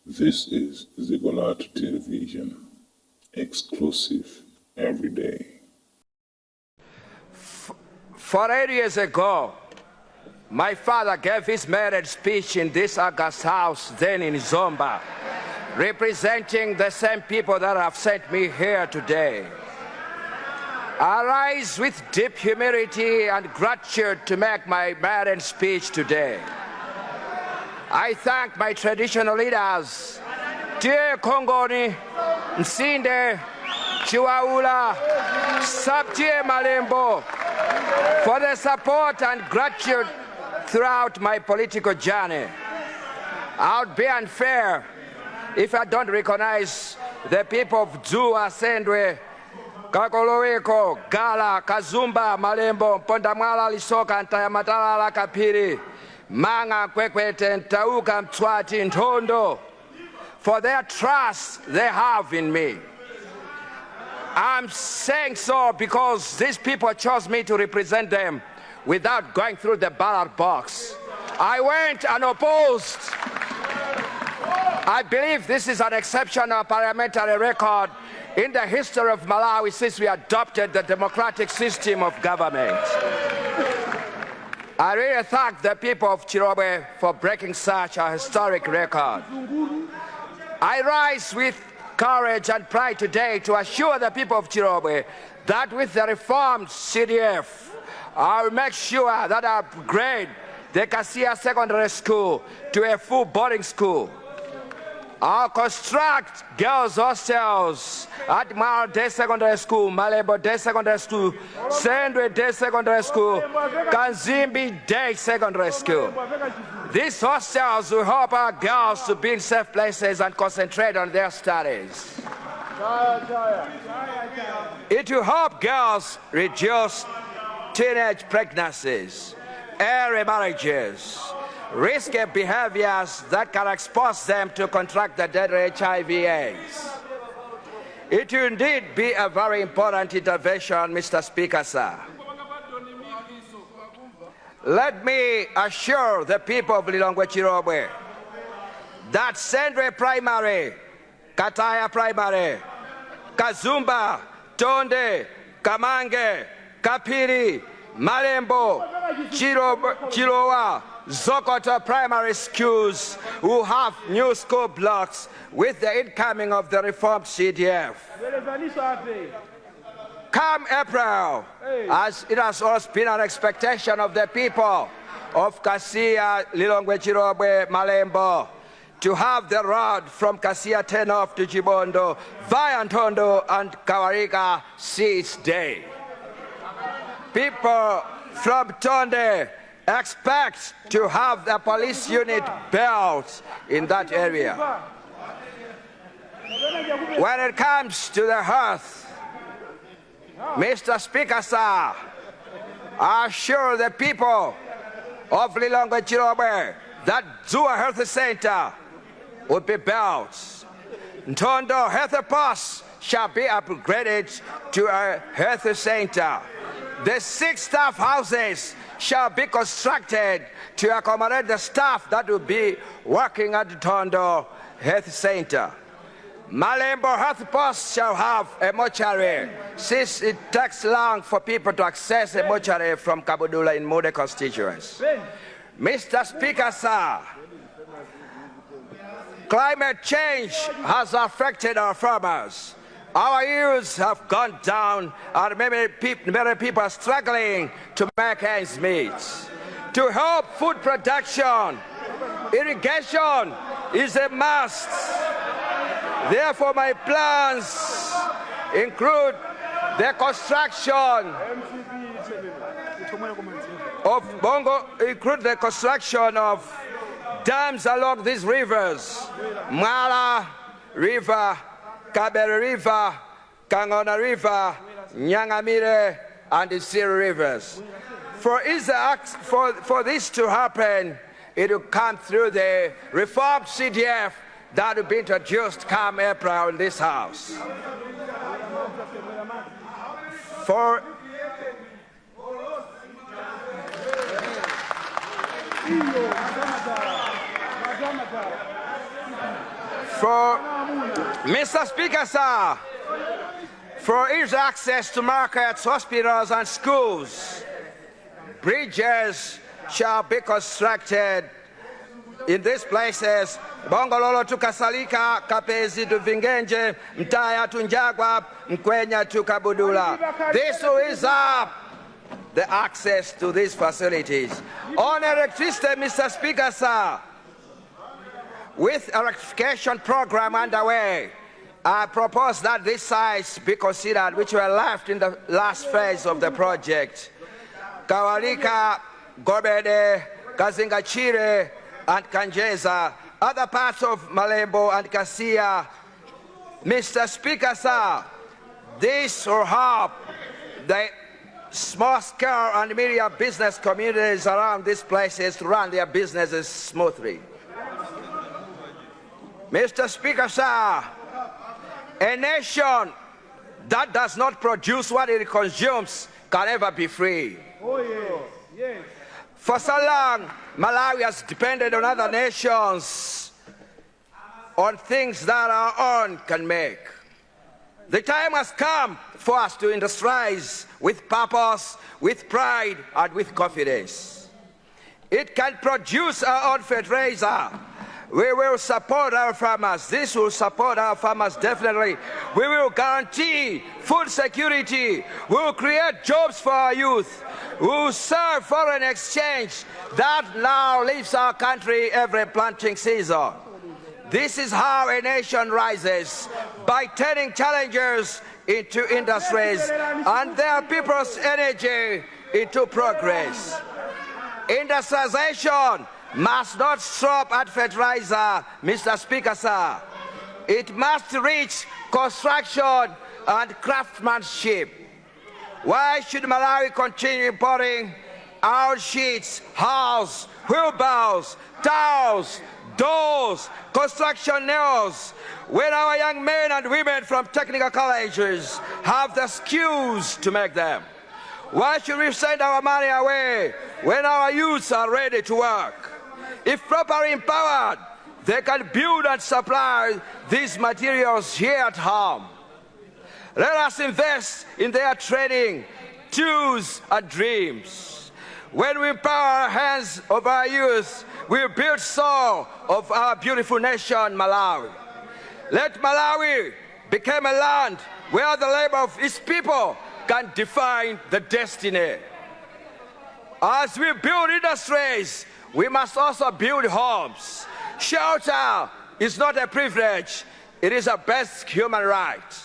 This is Zigolato Television, exclusive every day. 48 years ago, my father gave his marriage speech in this August house, then in Zomwe, representing the same people that have sent me here today. I rise with deep humility and gratitude to make my marriage speech today. I thank my traditional leaders, Tie Kongoni, Nsinde, Chiwaula, Sabtie Malembo, for the support and gratitude throughout my political journey. I would be unfair if I don't recognize the people of Dzua, Sendwe, Kakoloweko, Gala, Kazumba, Malembo, Pondamala, Lisoka, Ntayamatala, Kapiri, Manga, Kwekwete, Ntauka, Mtswati, Ntondo, for their trust they have in me. I'm saying so because these people chose me to represent them without going through the ballot box. I went unopposed. I believe this is an exceptional parliamentary record in the history of Malawi since we adopted the democratic system of government. I really thank the people of Chirobwe for breaking such a historic record. I rise with courage and pride today to assure the people of Chirobwe that with the reformed CDF, I will make sure that I upgrade the Kasia Secondary School to a full boarding school. I'll construct girls' hostels at Mal Day Secondary School, Malebo Day Secondary School, Sendwe Day Secondary School, Kanzimbi Day Secondary School. These hostels will help our girls to be in safe places and concentrate on their studies. It will help girls reduce teenage pregnancies, early marriages, risky behaviors that can expose them to contract the deadly HIV/AIDS. It will indeed be a very important intervention, Mr. Speaker, sir. Let me assure the people of Lilongwe Chirobwe that Sendwe Primary, Kataya Primary, Kazumba, Tonde, Kamange, Kapiri, Malembo, Chilowa, Zokoto primary schools will have new school blocks with the incoming of the reformed CDF. Come April, as it has always been an expectation of the people of Kasia, Lilongwe, Chirobwe, Malembo, to have the road from Kasia Tenof to Chibondo, via Ntondo and Kawarika see its day. People from Tonde expect to have the police unit built in that area. When it comes to the health, Mr. Speaker, sir, I assure the people of Lilongwe Chirobwe that Dzua Health Center will be built. Ntondo Health Post shall be upgraded to a health center. The 6 staff houses shall be constructed to accommodate the staff that will be working at the Ntondo Health Center. Malembo Health Post shall have a mortuary, since it takes long for people to access a mortuary from Kabudula in Mude constituents. Mr. Speaker, sir, climate change has affected our farmers. Our yields have gone down and many people are struggling to make ends meet. To help food production, irrigation is a must. Therefore, my plans include the construction of dams along these rivers: Mala River, Kabere River, Kangona River, Nyangamire, and the Siri rivers. For this to happen, it will come through the reformed CDF that will be introduced come April in this house. For Mr. Speaker, sir, for easy access to markets, hospitals, and schools, bridges shall be constructed in these places: Bongololo to Kasalika, Kapezi to Vingenje, Mtaya to Njagwa, Mkwenya to Kabudula. This will ease up the access to these facilities. On electricity, Mr. Speaker, sir, with a rectification program underway, I propose that these sites be considered which were left in the last phase of the project: Kawalika, Gobede, Kazingachire, and Kanjeza, other parts of Malembo and Kasia. Mr. Speaker, sir, this will help the small-scale and medium business communities around these places to run their businesses smoothly. Mr. Speaker, sir, a nation that does not produce what it consumes can never be free. Oh, yes. Yes. For so long, Malawi has depended on other nations, on things that our own can make. The time has come for us to industrialize with purpose, with pride, and with confidence. It can produce our own fertilizer. We will support our farmers. This will support our farmers definitely. We will guarantee food security. We will create jobs for our youth. We will serve foreign exchange that now leaves our country every planting season. This is how a nation rises, by turning challengers into industries and their people's energy into progress. Industrialization must not stop at fertilizer, Mr. Speaker, sir. It must reach construction and craftsmanship. Why should Malawi continue importing our sheets, hulls, wheelbarrows, towels, doors, construction nails, when our young men and women from technical colleges have the skills to make them? Why should we send our money away when our youths are ready to work? If properly empowered, they can build and supply these materials here at home. Let us invest in their training, tools, and dreams. When we empower our hands of our youth, we build soul of our beautiful nation, Malawi. Let Malawi become a land where the labor of its people can define the destiny. As we build industries, we must also build homes. Shelter is not a privilege, it is a basic human right.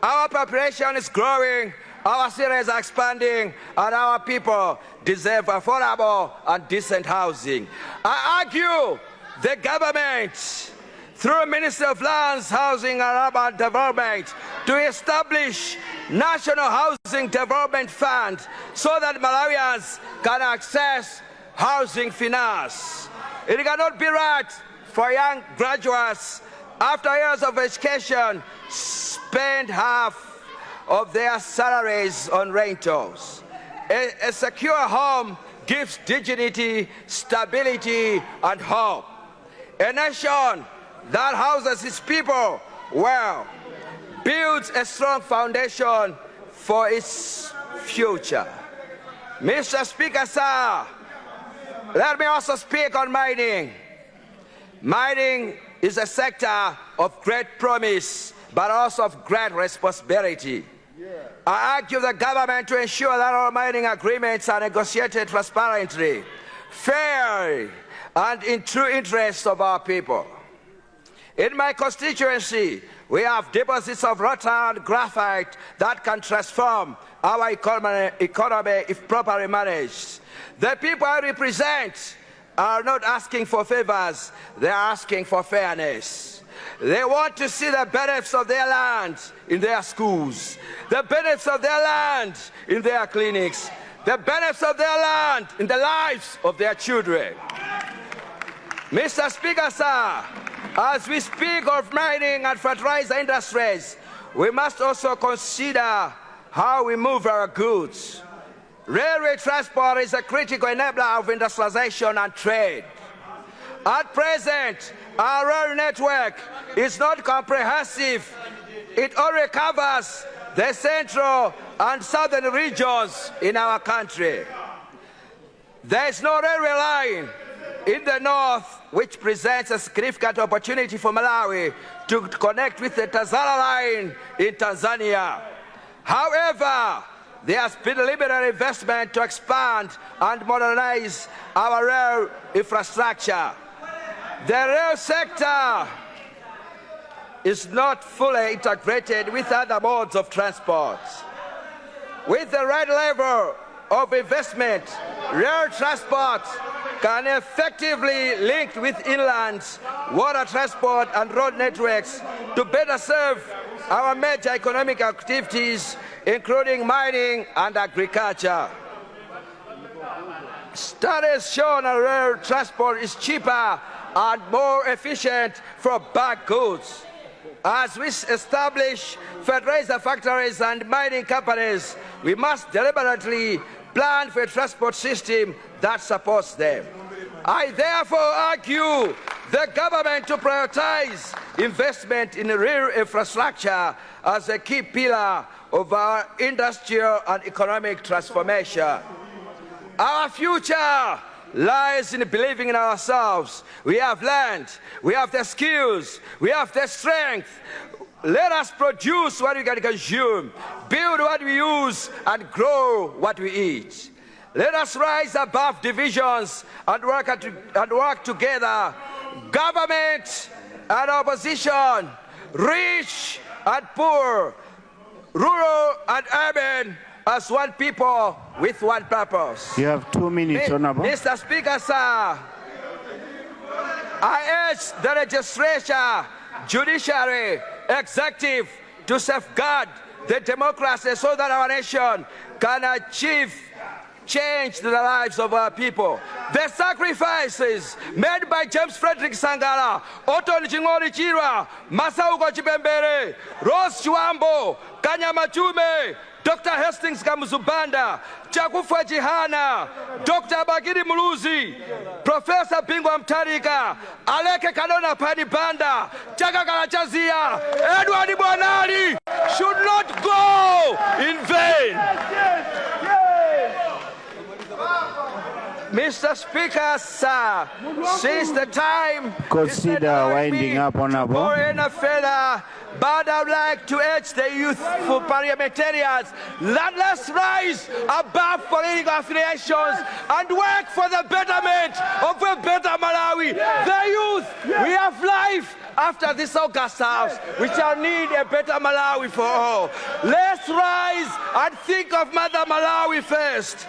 Our population is growing, our cities are expanding, and our people deserve affordable and decent housing. I argue the government, through Ministry of Lands, Housing and Urban Development, to establish National Housing Development Fund so that Malawians can access housing finance. It cannot be right for young graduates, after years of education, spend half of their salaries on rentals. A secure home gives dignity, stability, and hope. A nation that houses its people well builds a strong foundation for its future. Mr. Speaker, sir, let me also speak on mining. Mining is a sector of great promise, but also of great responsibility. I argue the government to ensure that all mining agreements are negotiated transparently, fairly, and in true interest of our people. In my constituency, we have deposits of rotten graphite that can transform our economy if properly managed. The people I represent are not asking for favors, they are asking for fairness. They want to see the benefits of their land in their schools, the benefits of their land in their clinics, the benefits of their land in the lives of their children. Mr. Speaker, sir, as we speak of mining and fertilizer industries, we must also consider how we move our goods. Railway transport is a critical enabler of industrialization and trade. At present, Our rail network is not comprehensive. It only covers the central and southern regions in our country. There is no railway line in the north, which presents a significant opportunity for Malawi to connect with the Tazara line in Tanzania. However, there has been liberal investment to expand and modernize our rail infrastructure. The rail sector is not fully integrated with other modes of transport. With the right level of investment, rail transport can effectively link with inland, water transport and road networks to better serve our major economic activities, including mining and agriculture. Studies show that rail transport is cheaper and more efficient for bulk goods. As we establish fertilizer factories and mining companies, we must deliberately plan for a transport system that supports them. I therefore argue the government to prioritize investment in rail infrastructure as a key pillar of our industrial and economic transformation. Our future lies in believing in ourselves. We have land, we have the skills, we have the strength. Let us produce what we can consume, build what we use, and grow what we eat. Let us rise above divisions and work together, government and opposition, rich and poor, rural and urban, as one people with one purpose. You have 2 minutes, Honorable. Mr. Speaker, sir, I urge the legislature, judiciary, executive to safeguard the democracy so that our nation can achieve change the lives of our people. The sacrifices made by James Frederick Sangala, Oton Chingori Chirwa, Masauko Chipembere, Rose Chuambo, Kanyama Chume, Dr. Hastings Kamuzubanda, Chakufa Jihana, Dr. Bagiri Muluzi, Professor Bingwa Mtarika, Aleke Kanona Panibanda, Chakakala Chazia, Edward Ibwanari should not go in vain. Mr. Speaker, sir, since the time Consider winding up, Honorable. or in a further, but I would like to urge the youthful parliamentarians, let's rise above political affiliations and work for the betterment of a better Malawi. The youth, we have life after this August House. We shall need a better Malawi for all. Let's rise and think of Mother Malawi first.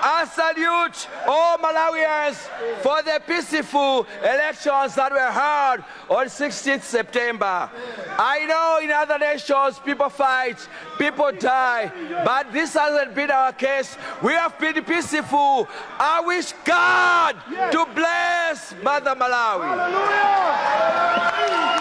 I salute all Malawians for the peaceful elections that were held on 16th September. I know in other nations people fight, people die, but this hasn't been our case. We have been peaceful. I wish God to bless Mother Malawi. Hallelujah.